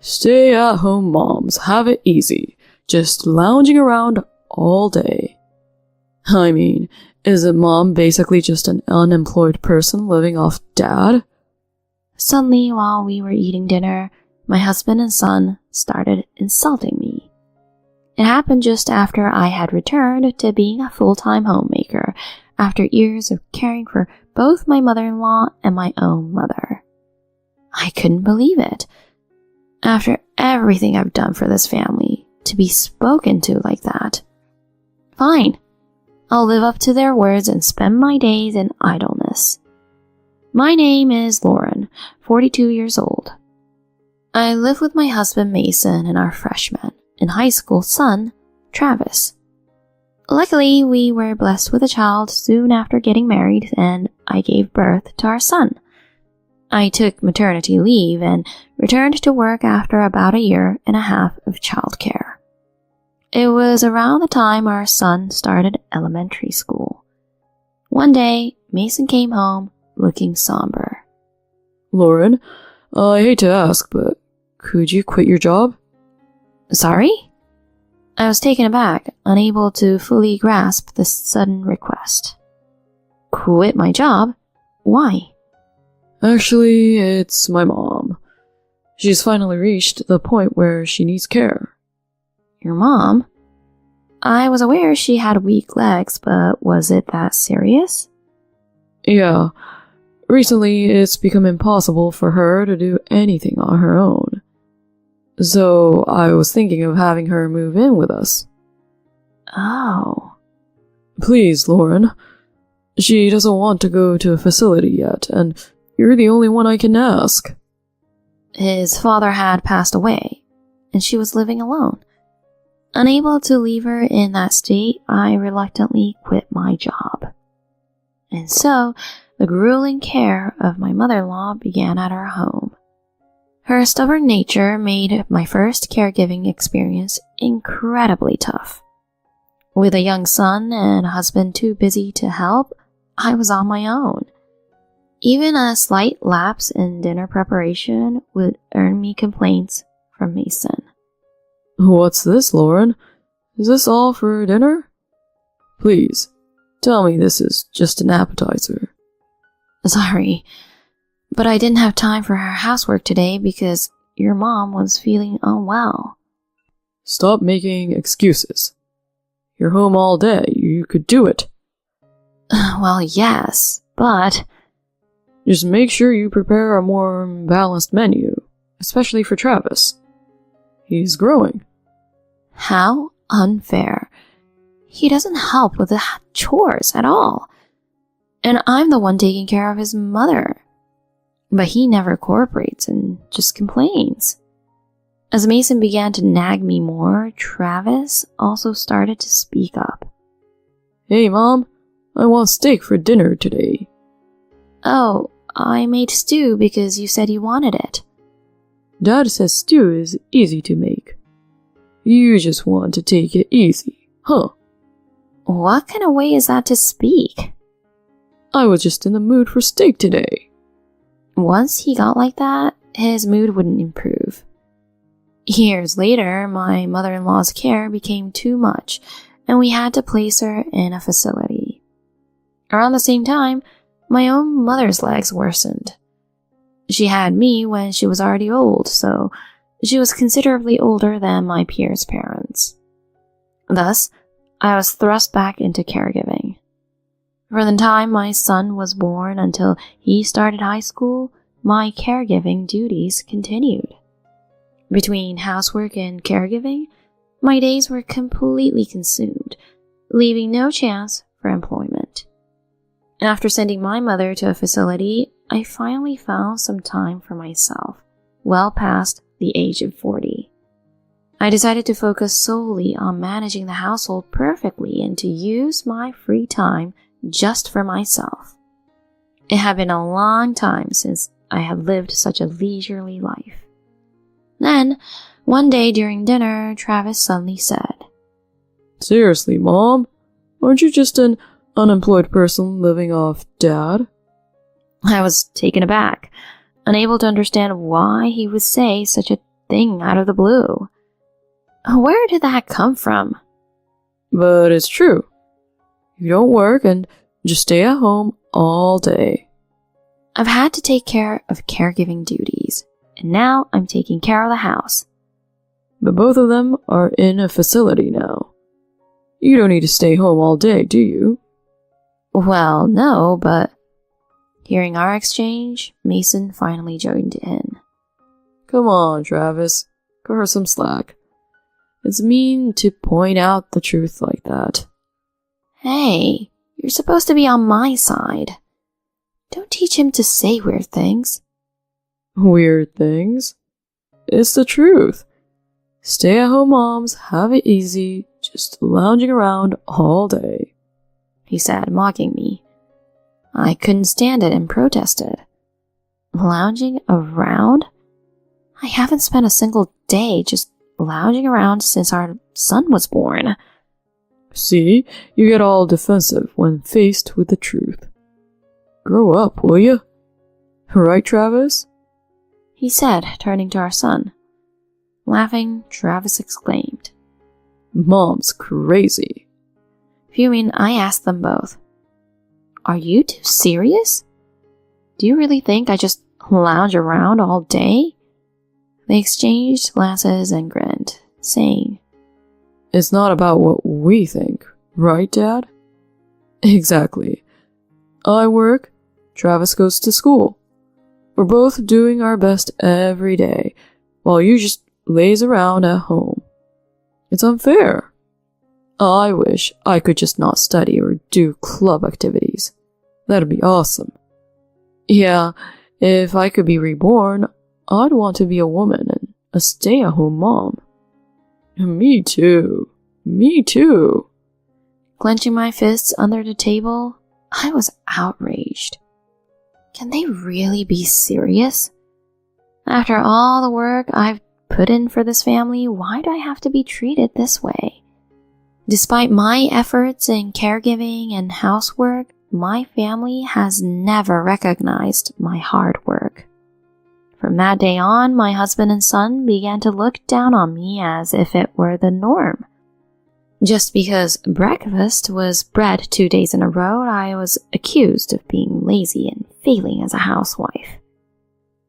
Stay-at-home moms have it easy, just lounging around all day. I mean, isn't mom basically just an unemployed person living off dad? Suddenly, while we were eating dinner, my husband and son started insulting me. It happened just after I had returned to being a full-time homemaker, after years of caring for both my mother-in-law and my own mother. I couldn't believe it. After everything I've done for this family, to be spoken to like that. Fine, I'll live up to their words and spend my days in idleness. My name is Lauren, 42 years old. I live with my husband Mason and our freshman and high school son, Travis. Luckily, we were blessed with a child soon after getting married, and I gave birth to our son. I took maternity leave and returned to work after about a year and a half of childcare. It was around the time our son started elementary school. One day, Mason came home looking somber. Lauren, I hate to ask, but could you quit your job? Sorry? I was taken aback, unable to fully grasp this sudden request. Quit my job? Why? Actually, it's my mom. She's finally reached the point where she needs care. Your mom? I was aware she had weak legs, but was it that serious? Yeah. Recently, it's become impossible for her to do anything on her own. So, I was thinking of having her move in with us. Oh. Please, Lauren. She doesn't want to go to a facility yet, and you're the only one I can ask. His father had passed away, and she was living alone. Unable to leave her in that state, I reluctantly quit my job. And so, the grueling care of my mother-in-law began at our home. Her stubborn nature made my first caregiving experience incredibly tough. With a young son and a husband too busy to help, I was on my own. Even a slight lapse in dinner preparation would earn me complaints from Mason. What's this, Lauren? Is this all for dinner? Please, tell me this is just an appetizer. Sorry, but I didn't have time for her housework today because your mom was feeling unwell. Stop making excuses. You're home all day. You could do it. Well, yes, but... Just make sure you prepare a more balanced menu, especially for Travis. He's growing. How unfair. He doesn't help with the chores at all. And I'm the one taking care of his mother. But he never cooperates and just complains. As Mason began to nag me more, Travis also started to speak up. Hey, Mom, I want steak for dinner today. Oh, I made stew because you said you wanted it. Dad says stew is easy to make. You just want to take it easy, huh? What kind of way is that to speak? I was just in the mood for steak today. Once he got like that, his mood wouldn't improve. Years later, my mother-in-law's care became too much, and we had to place her in a facility. Around the same time, my own mother's legs worsened. She had me when she was already old, so she was considerably older than my peers' parents. Thus, I was thrust back into caregiving. From the time my son was born until he started high school, my caregiving duties continued. Between housework and caregiving, my days were completely consumed, leaving no chance for employment. After sending my mother to a facility, I finally found some time for myself, well past the age of 40. I decided to focus solely on managing the household perfectly and to use my free time just for myself. It had been a long time since I had lived such a leisurely life. Then, one day during dinner, Travis suddenly said, Seriously, Mom? Aren't you just an unemployed person living off Dad? I was taken aback, unable to understand why he would say such a thing out of the blue. Where did that come from? But it's true. You don't work and just stay at home all day. I've had to take care of caregiving duties, and now I'm taking care of the house. But both of them are in a facility now. You don't need to stay home all day, do you? Well, no, but... Hearing our exchange, Mason finally joined in. Come on, Travis. Cut her some slack. It's mean to point out the truth like that. Hey, you're supposed to be on my side. Don't teach him to say weird things. Weird things? It's the truth. Stay-at-home moms have it easy, just lounging around all day, he said, mocking me. I couldn't stand it and protested. Lounging around? I haven't spent a single day just lounging around since our son was born. See, you get all defensive when faced with the truth. Grow up, will you? Right, Travis? He said, turning to our son. Laughing, Travis exclaimed, Mom's crazy. Fuming, I asked them both, Are you two serious? Do you really think I just lounge around all day? They exchanged glances and grinned, saying, It's not about what we think, right, Dad? Exactly. I work, Travis goes to school. We're both doing our best every day, while you just laze around at home. It's unfair. I wish I could just not study or do club activities. That'd be awesome. Yeah, if I could be reborn, I'd want to be a woman and a stay-at-home mom. Me too. Me too. Clenching my fists under the table, I was outraged. Can they really be serious? After all the work I've put in for this family, why do I have to be treated this way? Despite my efforts in caregiving and housework, my family has never recognized my hard work. From that day on, my husband and son began to look down on me as if it were the norm. Just because breakfast was bread 2 days in a row, I was accused of being lazy and failing as a housewife.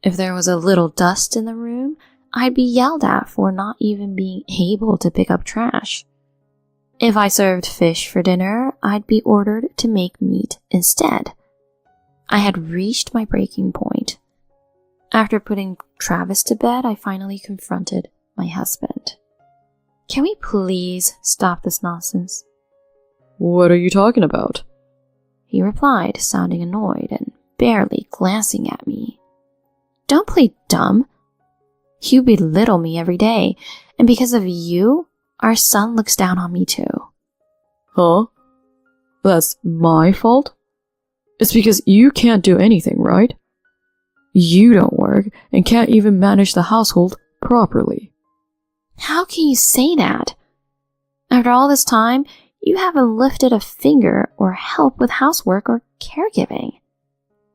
If there was a little dust in the room, I'd be yelled at for not even being able to pick up trash. If I served fish for dinner, I'd be ordered to make meat instead. I had reached my breaking point. After putting Travis to bed, I finally confronted my husband. Can we please stop this nonsense? What are you talking about? He replied, sounding annoyed and barely glancing at me. Don't play dumb. You belittle me every day, and because of you, our son looks down on me too. Huh? That's my fault? It's because you can't do anything, right? You don't work and can't even manage the household properly. How can you say that? After all this time, you haven't lifted a finger or helped with housework or caregiving.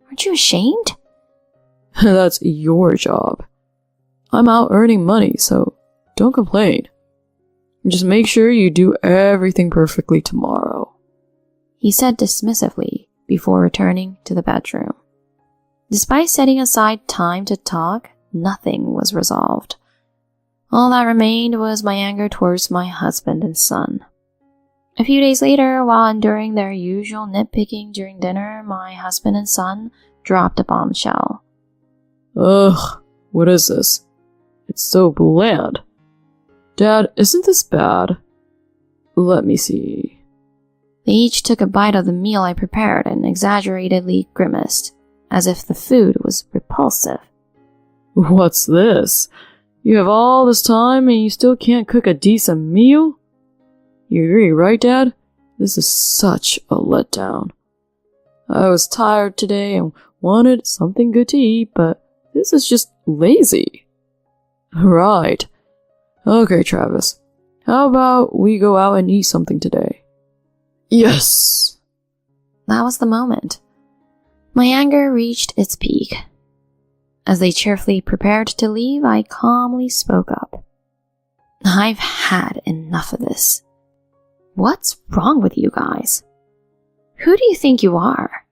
Aren't you ashamed? That's your job. I'm out earning money, so don't complain. Just make sure you do everything perfectly tomorrow, he said dismissively before returning to the bedroom. Despite setting aside time to talk, nothing was resolved. All that remained was my anger towards my husband and son. A few days later, while enduring their usual nitpicking during dinner, my husband and son dropped a bombshell. Ugh, what is this? It's so bland. Dad, isn't this bad? Let me see. They each took a bite of the meal I prepared and exaggeratedly grimaced, as if the food was repulsive. What's this? You have all this time and you still can't cook a decent meal? You agree, right, Dad? This is such a letdown. I was tired today and wanted something good to eat, but this is just lazy. Right. Okay, Travis. How about we go out and eat something today? Yes! That was the moment. My anger reached its peak. As they cheerfully prepared to leave, I calmly spoke up. I've had enough of this. What's wrong with you guys? Who do you think you are?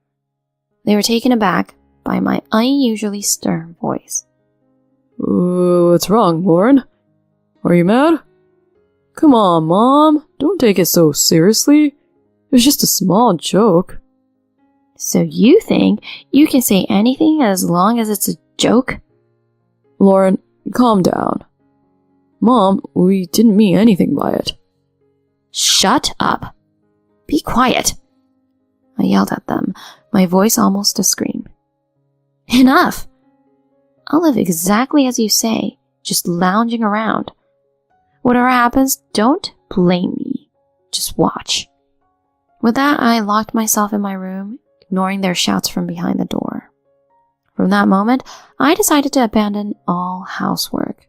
They were taken aback by my unusually stern voice. What's wrong, Lauren? Are you mad? Come on, Mom. Don't take it so seriously. It was just a small joke. So you think you can say anything as long as it's a joke? Lauren, calm down. Mom, we didn't mean anything by it. Shut up. Be quiet. I yelled at them, my voice almost a scream. Enough. I'll live exactly as you say, just lounging around. Whatever happens, don't blame me. Just watch. With that, I locked myself in my room, ignoring their shouts from behind the door. From that moment, I decided to abandon all housework.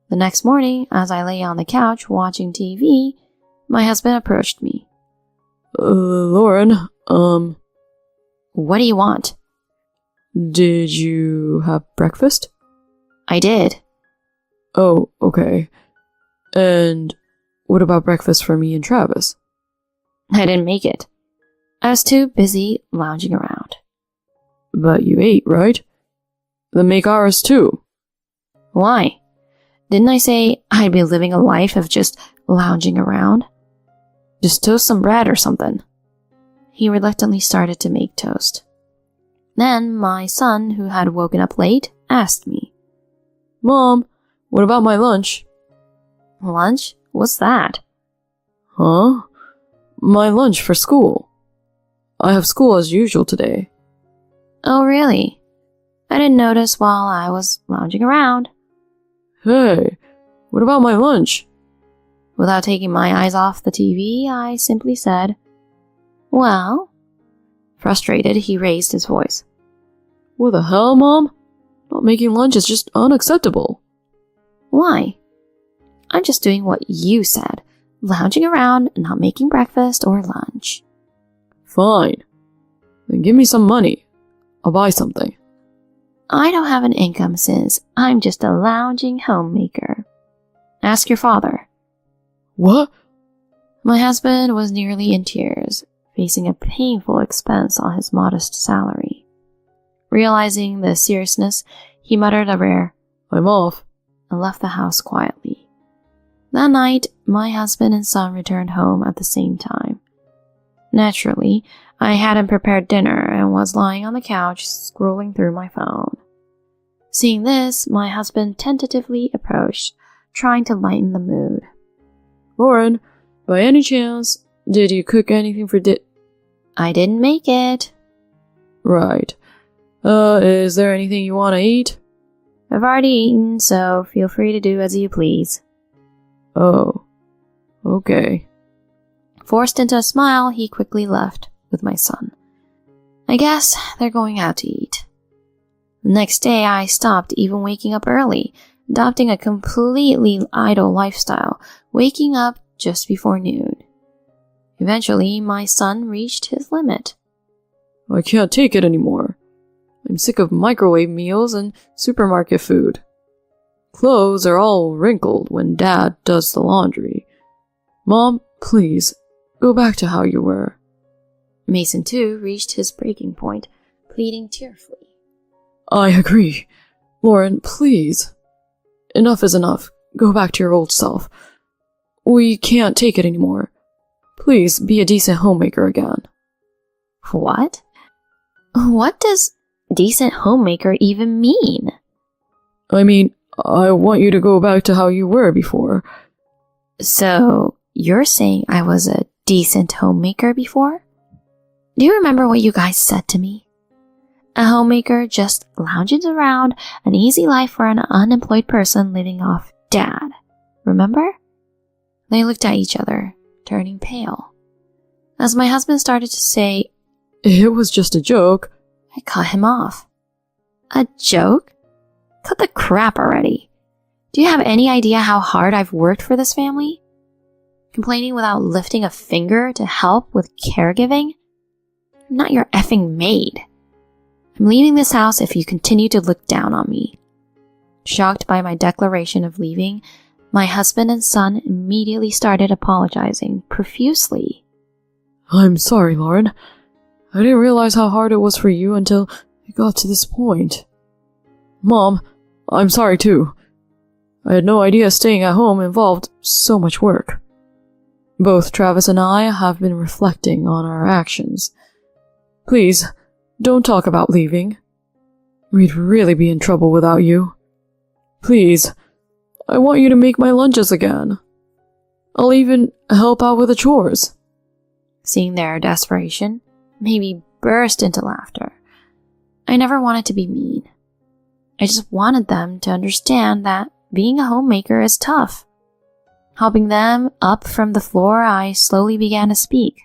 The next morning, as I lay on the couch watching TV, my husband approached me. Lauren, What do you want? did you have breakfast? I did. Oh, okay. And what about breakfast for me and Travis? I didn't make it. I was too busy lounging around. But you ate, right? Then make ours too. Why? Didn't I say I'd be living a life of just lounging around? Just toast some bread or something. He reluctantly started to make toast. Then my son, who had woken up late, asked me, Mom, what about my lunch? Lunch? What's that? Huh? My lunch for school. I have school as usual today. Oh, really? I didn't notice while I was lounging around. Hey, what about my lunch? Without taking my eyes off the TV, I simply said, Well? Frustrated, he raised his voice. What the hell, Mom? Not making lunch is just unacceptable. Why? I'm just doing what you said, lounging around, not making breakfast or lunch. Fine. Then give me some money. I'll buy something. I don't have an income since I'm just a lounging homemaker. Ask your father. What? My husband was nearly in tears, facing a painful expense on his modest salary. Realizing the seriousness, he muttered a rare, I'm off, and left the house quietly. That night, my husband and son returned home at the same time. Naturally, I hadn't prepared dinner and was lying on the couch scrolling through my phone. Seeing this, my husband tentatively approached, trying to lighten the mood. Lauren, by any chance, did you cook anything for I didn't make it. Right. Is there anything you want to eat? I've already eaten, so feel free to do as you please. Oh, okay. Forced into a smile, he quickly left with my son. I guess they're going out to eat. The next day, I stopped even waking up early, adopting a completely idle lifestyle, waking up just before noon. Eventually, my son reached his limit. I can't take it anymore. I'm sick of microwave meals and supermarket food. Clothes are all wrinkled when Dad does the laundry. Mom, please, go back to how you were. Mason, too, reached his breaking point, pleading tearfully. I agree. Lauren, please. Enough is enough. Go back to your old self. We can't take it anymore. Please be a decent homemaker again. What? What does decent homemaker even mean? I mean, I want you to go back to how you were before. So, you're saying I was a decent homemaker before? Do you remember what you guys said to me? A homemaker just lounges around, an easy life for an unemployed person living off Dad. Remember? They looked at each other, turning pale. As my husband started to say, It was just a joke, I cut him off. A joke? Cut the crap already. Do you have any idea how hard I've worked for this family? Complaining without lifting a finger to help with caregiving? I'm not your effing maid. I'm leaving this house if you continue to look down on me. Shocked by my declaration of leaving, my husband and son immediately started apologizing profusely. I'm sorry, Lauren. I didn't realize how hard it was for you until it got to this point. Mom, I'm sorry too. I had no idea staying at home involved so much work. Both Travis and I have been reflecting on our actions. Please, don't talk about leaving. We'd really be in trouble without you. Please, I want you to make my lunches again. I'll even help out with the chores. Seeing their desperation, Mamie burst into laughter. I never wanted to be mean. I just wanted them to understand that being a homemaker is tough. Helping them up from the floor, I slowly began to speak.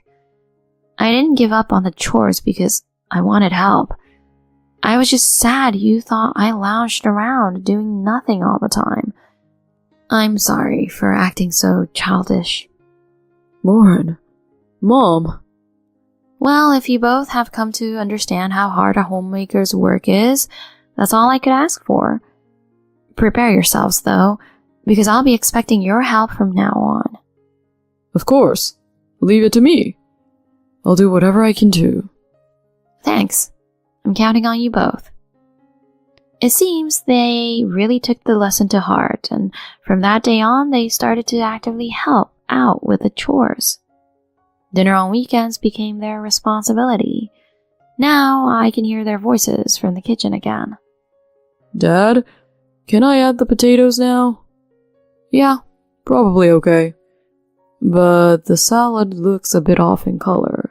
I didn't give up on the chores because I wanted help. I was just sad you thought I lounged around doing nothing all the time. I'm sorry for acting so childish. Lauren, Mom. Well, if you both have come to understand how hard a homemaker's work is, that's all I could ask for. Prepare yourselves, though, because I'll be expecting your help from now on. Of course. Leave it to me. I'll do whatever I can do. Thanks. I'm counting on you both. It seems they really took the lesson to heart, and from that day on, they started to actively help out with the chores. Dinner on weekends became their responsibility. Now I can hear their voices from the kitchen again. Dad, can I add the potatoes now? Yeah, probably okay. But the salad looks a bit off in color.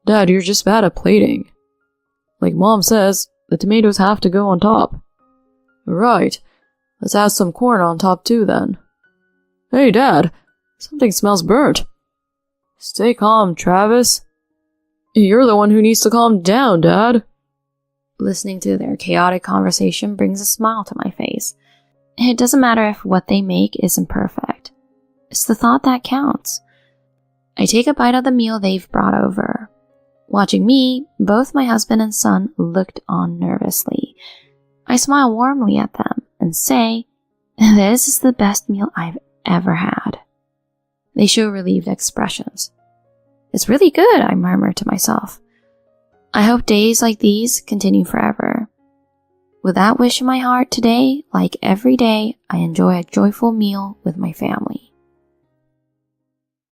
Dad, you're just bad at plating. Like Mom says, the tomatoes have to go on top. Right, let's add some corn on top too then. Hey Dad, something smells burnt. Stay calm, Travis. You're the one who needs to calm down, Dad. Listening to their chaotic conversation brings a smile to my face. It doesn't matter if what they make isn't perfect. It's the thought that counts. I take a bite of the meal they've brought over. Watching me, both my husband and son looked on nervously. I smile warmly at them and say, "This is the best meal I've ever had." They show relieved expressions. "It's really good," I murmur to myself. I hope days like these continue forever. With that wish in my heart today, like every day, I enjoy a joyful meal with my family.